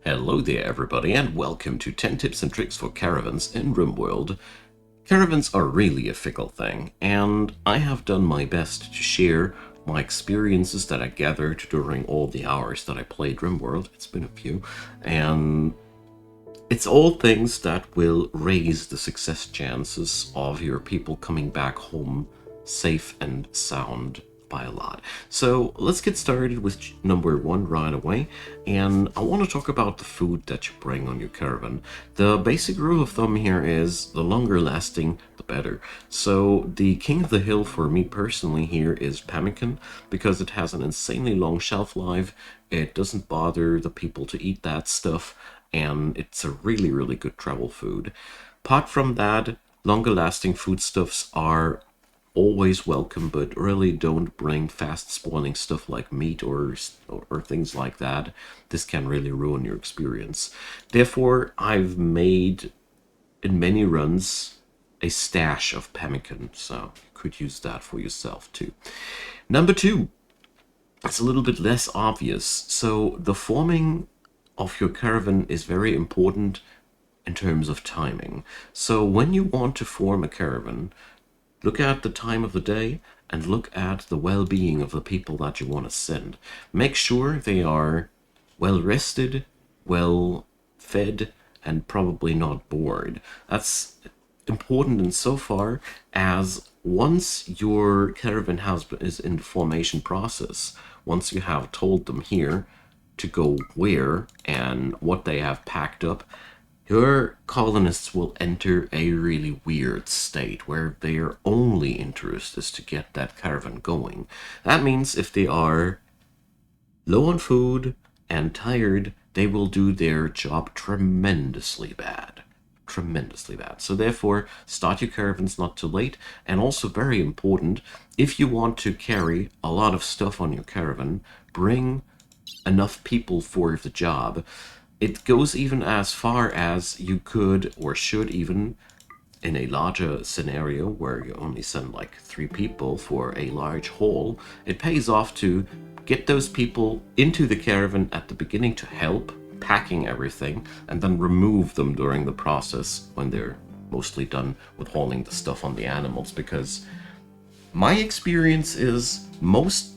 Hello there everybody and welcome to 10 tips and tricks for caravans in Rimworld. Caravans are really a fickle thing, and I have done my best to share my experiences that I gathered during all the hours that I played Rimworld. It's been a few, and it's all things that will raise the success chances of your people coming back home safe and sound by a lot. So let's get started with number one right away, and I want to talk about the food that you bring on your caravan. The basic rule of thumb here is the longer lasting, the better. So the king of the hill for me personally here is pemmican, because it has an insanely long shelf life. It doesn't bother the people to eat that stuff, and it's a really good travel food. Apart from that, longer lasting foodstuffs are always welcome, but really don't bring fast spoiling stuff like meat or things like that. This can really ruin your experience. Therefore, I've made in many runs a stash of pemmican, so you could use that for yourself too. Number two, it's a little bit less obvious. So the forming of your caravan is very important in terms of timing. So when you want to form a caravan, look at the time of the day and look at the well-being of the people that you want to send. Make sure they are well rested, well fed, and probably not bored. That's important insofar as once your caravan house is in the formation process, once you have told them here to go where and what they have packed up, your colonists will enter a really weird state where their only interest is to get that caravan going. That means if they are low on food and tired, they will do their job tremendously bad. Tremendously bad. So therefore, start your caravans not too late. And also very important, if you want to carry a lot of stuff on your caravan, bring enough people for the job. It goes even as far as you could or should, even in a larger scenario where you only send like 3 people for a large haul, it pays off to get those people into the caravan at the beginning to help packing everything, and then remove them during the process when they're mostly done with hauling the stuff on the animals. Because my experience is most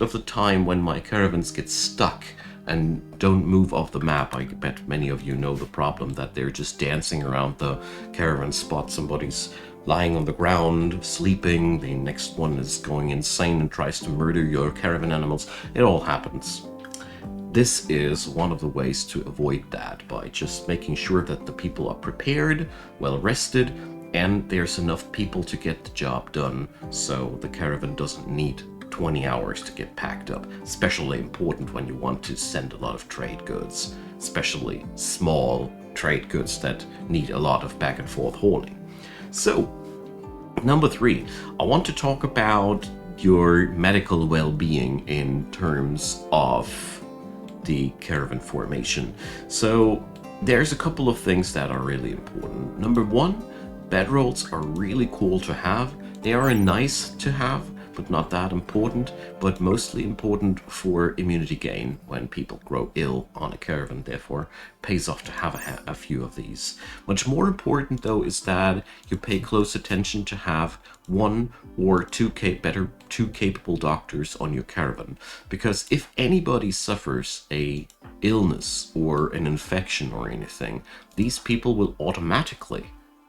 of the time when my caravans get stuck and don't move off the map, I bet many of you know the problem, that they're just dancing around the caravan spot. Somebody's lying on the ground, sleeping, the next one is going insane and tries to murder your caravan animals. It all happens. This is one of the ways to avoid that, by just making sure that the people are prepared, well rested, and there's enough people to get the job done, so the caravan doesn't need 20 hours to get packed up. Especially important when you want to send a lot of trade goods, especially small trade goods that need a lot of back and forth hauling. So, number 3, I want to talk about your medical well-being in terms of the caravan formation. So there's a couple of things that are really important. Number 1, bedrolls are really cool to have. They are nice to have, but not that important, but mostly important for immunity gain when people grow ill on a caravan. Therefore, pays off to have a few of these. Much more important though is that you pay close attention to have 1 or 2 capable doctors on your caravan, because if anybody suffers a illness or an infection or anything, these people will automatically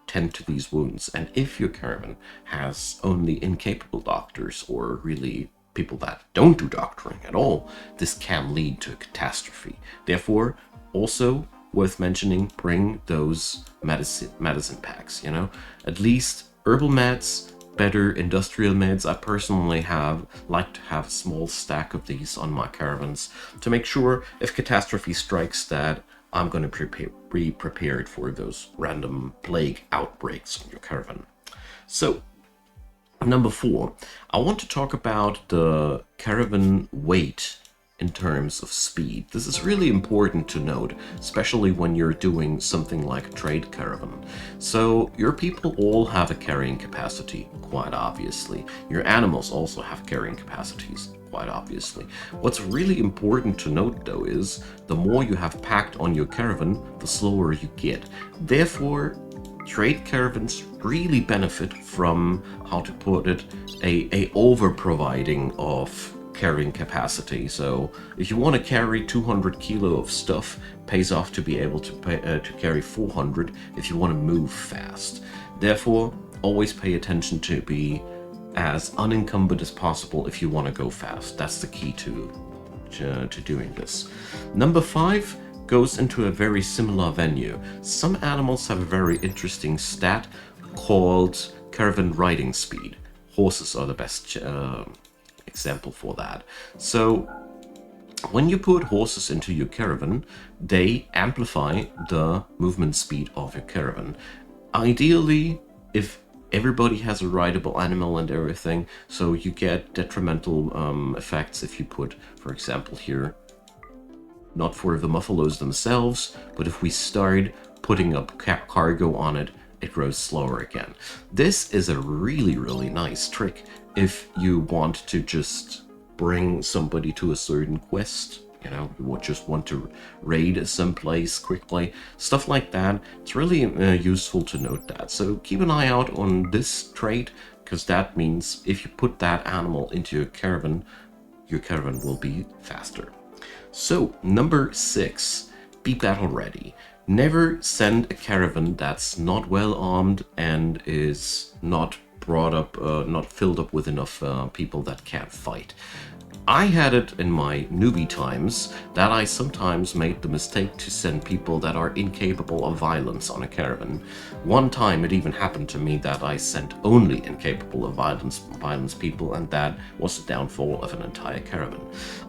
tend to these wounds. And if your caravan has only incapable doctors, or really people that don't do doctoring at all, this can lead to a catastrophe. Therefore, also worth mentioning, bring those medicine packs, at least herbal meds, better industrial meds. I personally like to have a small stack of these on my caravans to make sure if catastrophe strikes that I'm going to be prepared for those random plague outbreaks on your caravan. So, number 4, I want to talk about the caravan weight in terms of speed. This is really important to note, especially when you're doing something like a trade caravan. So your people all have a carrying capacity, quite obviously. Your animals also have carrying capacities, quite obviously. What's really important to note though is the more you have packed on your caravan, the slower you get. Therefore, trade caravans really benefit from, how to put it, a over providing of carrying capacity. So if you want to carry 200 kilo of stuff, pays off to be able to carry 400 if you want to move fast. Therefore, always pay attention to be as unencumbered as possible if you want to go fast. That's the key to doing this. Number 5 goes into a very similar venue. Some animals have a very interesting stat called caravan riding speed. Horses are the best example for that. So when you put horses into your caravan, they amplify the movement speed of your caravan. Ideally, if everybody has a rideable animal and everything, so you get detrimental effects if you put, for example, here, not for the buffaloes themselves, but if we start putting up cargo on it, it grows slower again. This is a really, really nice trick if you want to just bring somebody to a certain quest. You know, you just want to raid someplace quickly, stuff like that. It's really useful to note that. So keep an eye out on this trait, because that means if you put that animal into your caravan will be faster. So number 6, be battle ready. Never send a caravan that's not well armed and is not brought up, not filled up with enough people that can't fight. I had it in my newbie times that I sometimes made the mistake to send people that are incapable of violence on a caravan. One time it even happened to me that I sent only incapable of violence people, and that was the downfall of an entire caravan.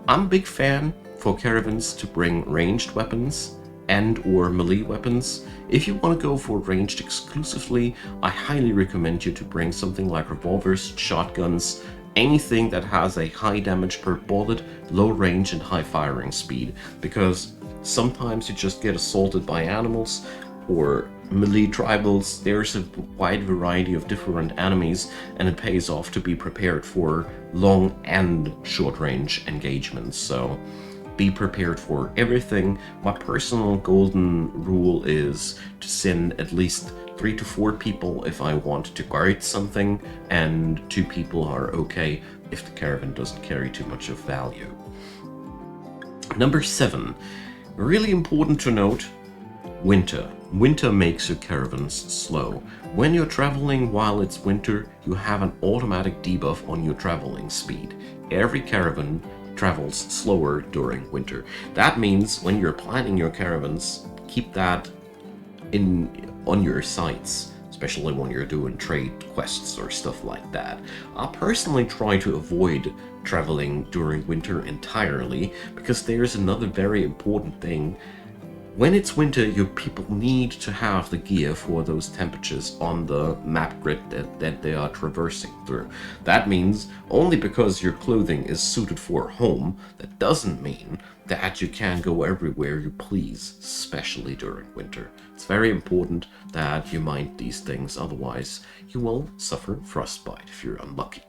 I'm a big fan for caravans to bring ranged weapons and or melee weapons. If you want to go for ranged exclusively, I highly recommend you to bring something like revolvers, shotguns, anything that has a high damage per bullet, low range and high firing speed, because sometimes you just get assaulted by animals or melee tribals. There's a wide variety of different enemies, and it pays off to be prepared for long and short range engagements. So be prepared for everything. My personal golden rule is to send at least 3 to 4 people if I want to guard something, and 2 people are okay if the caravan doesn't carry too much of value. Number 7, really important to note, winter. Winter makes your caravans slow. When you're traveling while it's winter, you have an automatic debuff on your traveling speed. Every caravan travels slower during winter. That means when you're planning your caravans, keep that on your sights, especially when you're doing trade quests or stuff like that. I personally try to avoid traveling during winter entirely, because there's another very important thing. When it's winter, your people need to have the gear for those temperatures on the map grid that they are traversing through. That means only because your clothing is suited for home, that doesn't mean that you can go everywhere you please, especially during winter. It's very important that you mind these things, otherwise you will suffer frostbite if you're unlucky.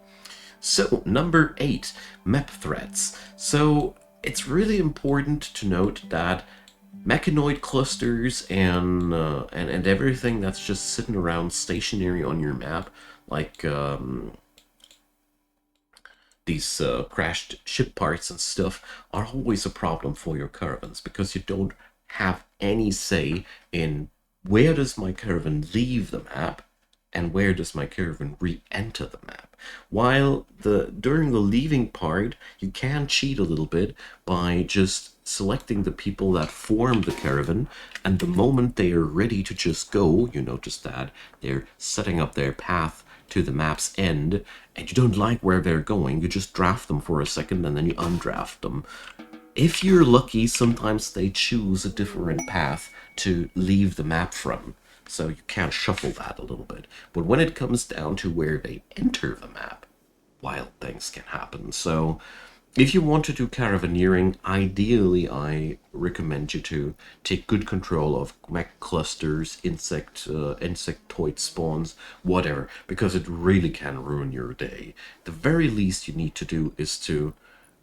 So, number 8, map threats. So, it's really important to note that mechanoid clusters and everything that's just sitting around stationary on your map, like these crashed ship parts and stuff, are always a problem for your caravans, because you don't have any say in where does my caravan leave the map and where does my caravan re-enter the map. While during the leaving part, you can cheat a little bit by just selecting the people that form the caravan, and the moment they are ready to just go, you notice that they're setting up their path to the map's end, and you don't like where they're going, you just draft them for a second and then you undraft them. If you're lucky, sometimes they choose a different path to leave the map from, so you can shuffle that a little bit. But when it comes down to where they enter the map, wild things can happen. So if you want to do caravaneering, ideally I recommend you to take good control of mech clusters, insectoid spawns, whatever, because it really can ruin your day. The very least you need to do is to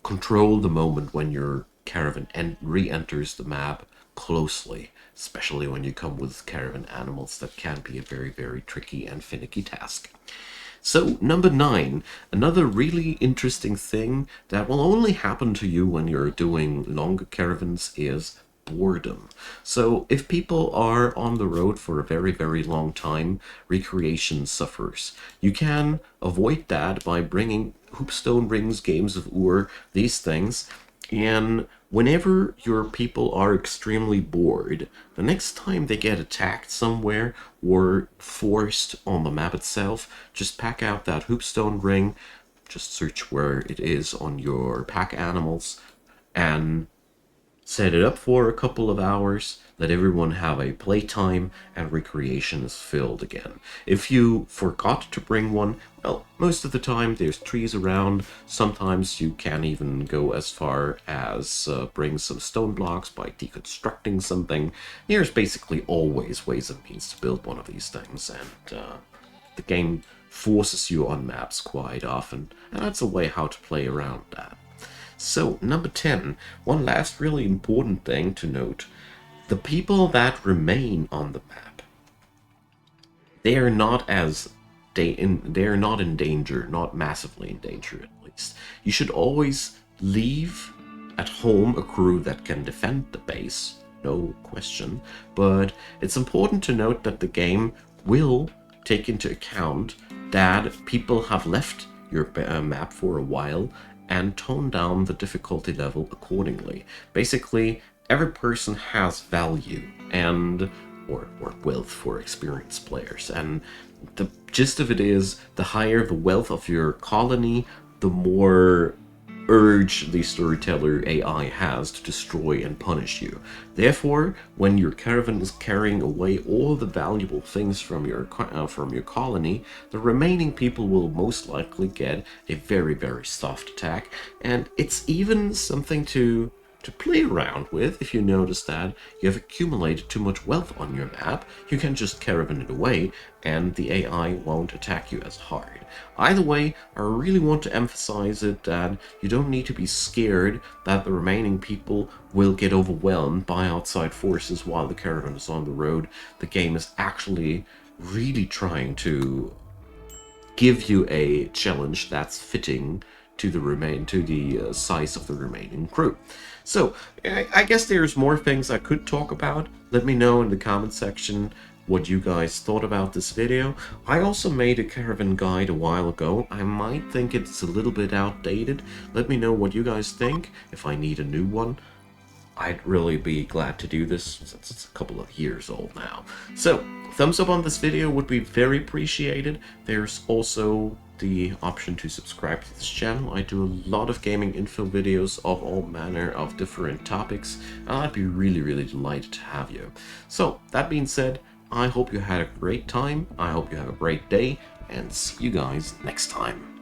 control the moment when your caravan re-enters the map closely, especially when you come with caravan animals. That can be a very, very tricky and finicky task. So, number 9, another really interesting thing that will only happen to you when you're doing longer caravans is boredom. So, if people are on the road for a very, very long time, recreation suffers. You can avoid that by bringing hoopstone rings, games of Ur, these things, and whenever your people are extremely bored, the next time they get attacked somewhere or forced on the map itself, just pack out that hoopstone ring, just search where it is on your pack animals, and set it up for a couple of hours, let everyone have a playtime, and recreation is filled again. If you forgot to bring one, well, most of the time there's trees around. Sometimes you can even go as far as bring some stone blocks by deconstructing something. There's basically always ways and means to build one of these things, and the game forces you on maps quite often, and that's a way how to play around that. So, number 10, one last really important thing to note. The people that remain on the map, they are not they're not in danger, not massively in danger at least. You should always leave at home a crew that can defend the base, no question, but it's important to note that the game will take into account that people have left your map for a while and tone down the difficulty level accordingly. Basically, every person has value and or wealth for experienced players, and the gist of it is the higher the wealth of your colony, the more urge the storyteller AI has to destroy and punish you. Therefore, when your caravan is carrying away all the valuable things from your colony, the remaining people will most likely get a very, very soft attack, and it's even something to play around with. If you notice that you have accumulated too much wealth on your map, you can just caravan it away and the AI won't attack you as hard. Either way, I really want to emphasize it that you don't need to be scared that the remaining people will get overwhelmed by outside forces while the caravan is on the road. The game is actually really trying to give you a challenge that's fitting to the size of the remaining crew. So I guess there's more things I could talk about. Let me know in the comment section what you guys thought about this video. I also made a caravan guide a while ago. I might think it's a little bit outdated. Let me know what you guys think. If I need a new one, I'd really be glad to do this since it's a couple of years old now. So, thumbs up on this video would be very appreciated. There's also the option to subscribe to this channel. I do a lot of gaming info videos of all manner of different topics, and I'd be really, really delighted to have you. So, that being said, I hope you had a great time, I hope you have a great day, and see you guys next time.